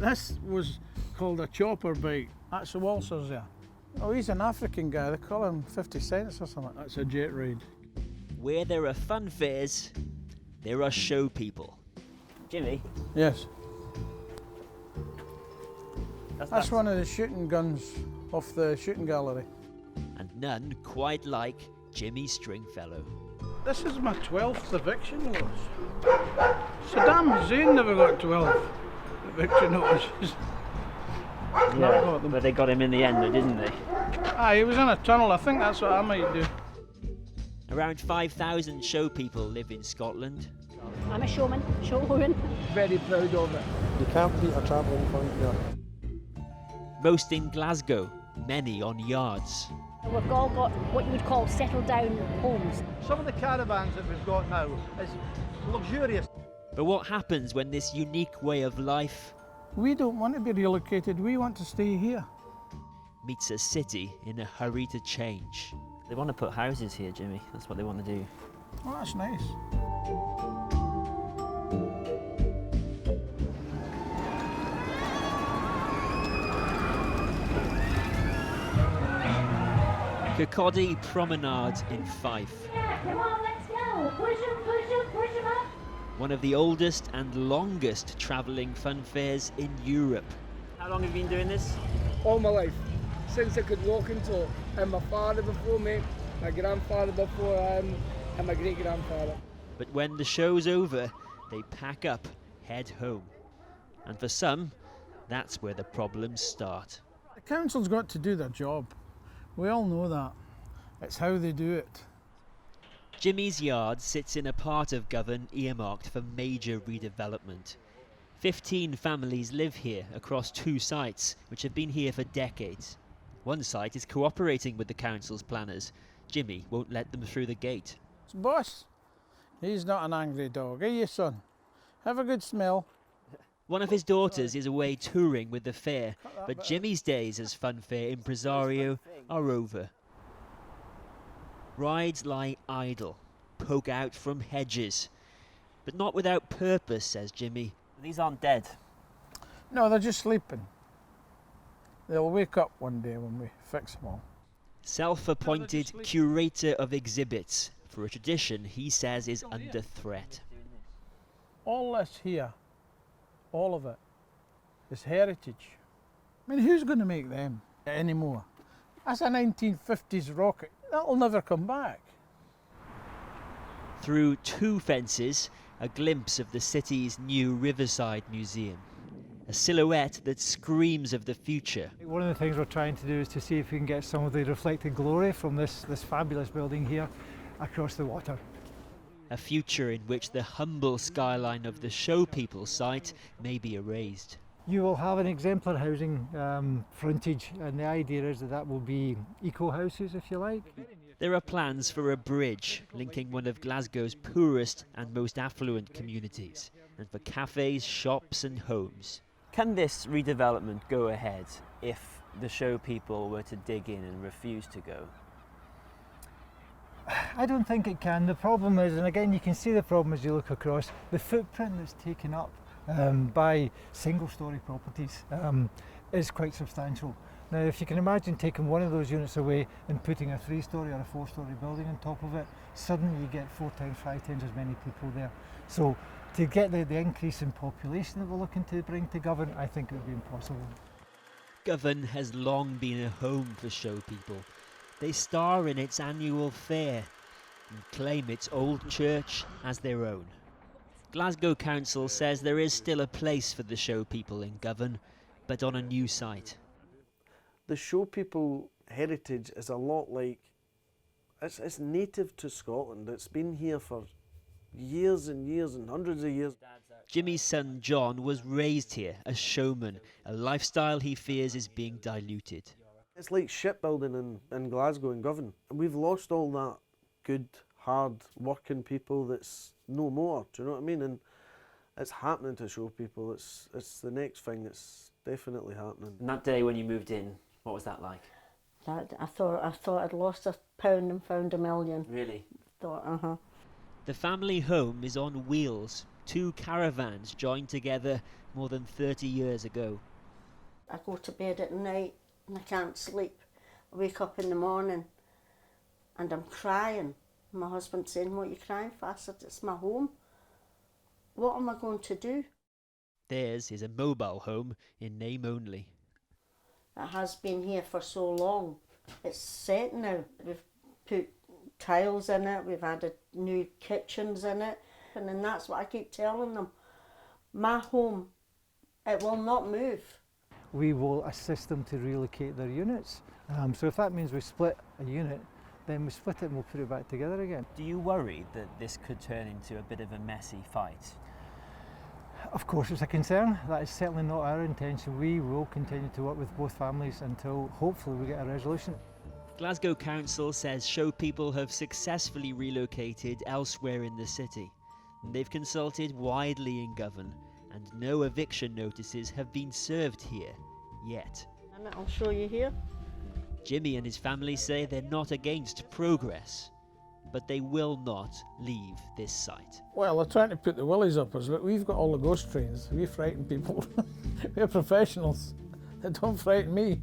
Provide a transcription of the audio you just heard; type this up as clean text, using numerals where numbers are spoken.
This was called a chopper bike. That's the waltzers there. Oh, he's an African guy. They call him 50 cents or something. That's a jet ride. Where there are fun fairs, there are show people. Jimmy? Yes. That's one of the shooting guns off the shooting gallery. And none quite like Jimmy Stringfellow. This is my 12th eviction notice. Saddam Hussein never got 12 eviction notices. Yeah, but they got him in the end, though, didn't they? Ah, he was in a tunnel. I think that's what I might do. Around 5,000 show people live in Scotland. I'm a showman, showwoman. Very proud of it. You can't beat a travelling fun fair. Most in Glasgow, many on yards. We've all got what you would call settled down homes. Some of the caravans that we've got now is luxurious. But what happens when this unique way of life We don't want to be relocated. We want to stay here. meets a city in a hurry to change? They want to put houses here, Jimmy. That's what they want to do. Oh, that's nice. Kirkcaldy Promenade in Fife. Come on, let's go. Push him up. One of the oldest and longest travelling fun fairs in Europe. How long have you been doing this? All my life, since I could walk and talk. And my father before me, my grandfather before him, and my great-grandfather. But when the show's over, they pack up, head home. And for some, that's where the problems start. The council's got to do their job. We all know that. It's how they do it. Jimmy's yard sits in a part of Govan earmarked for major redevelopment. 15 families live here across 2 sites, which have been here for decades. One site is cooperating with the council's planners. Jimmy won't let them through the gate. Boss, he's not an angry dog, are you, son? Have a good smell. One of his daughters is away touring with the fair, but Jimmy's days as funfair impresario are over. Rides lie idle, poke out from hedges, but not without purpose, says Jimmy. These aren't dead. No, they're just sleeping. They'll wake up one day when we fix them all. Self-appointed curator of exhibits for a tradition he says is under threat. All this here, all of it, is heritage. I mean, who's going to make them anymore? That's a 1950s rocket. That'll never come back. Through 2 fences, a glimpse of the city's new Riverside Museum. A silhouette that screams of the future. One of the things we're trying to do is to see if we can get some of the reflected glory from this fabulous building here across the water. A future in which the humble skyline of the show people site may be erased. You will have an exemplar housing frontage, and the idea is that will be eco-houses, if you like. There are plans for a bridge linking one of Glasgow's poorest and most affluent communities, and for cafes, shops and homes. Can this redevelopment go ahead if the show people were to dig in and refuse to go? I don't think it can. The problem is, and again you can see the problem as you look across, the footprint that's taken up by single-storey properties is quite substantial. Now, if you can imagine taking one of those units away and putting a 3-storey or a 4-storey building on top of it, suddenly you get 4 times, 5 times as many people there. So to get the increase in population that we're looking to bring to Govan, I think it would be impossible. Govan has long been a home for show people. They star in its annual fair and claim its old church as their own. Glasgow Council says there is still a place for the show people in Govan, but on a new site. The show people heritage is a lot like, it's native to Scotland. It's been here for years and years and hundreds of years. Jimmy's son John was raised here, a showman, a lifestyle he fears is being diluted. It's like shipbuilding in Glasgow and Govan. We've lost all that good, hard working people that's no more, do you know what I mean? And it's happening to show people. It's the next thing that's definitely happening. And that day when you moved in, what was that like? I thought I'd lost £1 and found £1 million. Really? Thought, The family home is on wheels. two caravans joined together more than 30 years ago. I go to bed at night and I can't sleep. I wake up in the morning and I'm crying. My husband's saying, "What are you crying for?" I said, "It's my home. What am I going to do?" Theirs is a mobile home in name only. It has been here for so long. It's set now. We've put tiles in it, we've added new kitchens in it, and then that's what I keep telling them. My home, it will not move. We will assist them to relocate their units. So if that means we split a unit, then we split it and we'll put it back together again. Do you worry that this could turn into a bit of a messy fight? Of course it's a concern. That is certainly not our intention. We will continue to work with both families until hopefully we get a resolution. Glasgow Council says show people have successfully relocated elsewhere in the city. They've consulted widely in Govan, and no eviction notices have been served here yet. And I'll show you here. Jimmy and his family say they're not against progress, but they will not leave this site. Well, they're trying to put the willies up us, but we've got all the ghost trains. We frighten people. We're professionals. They don't frighten me.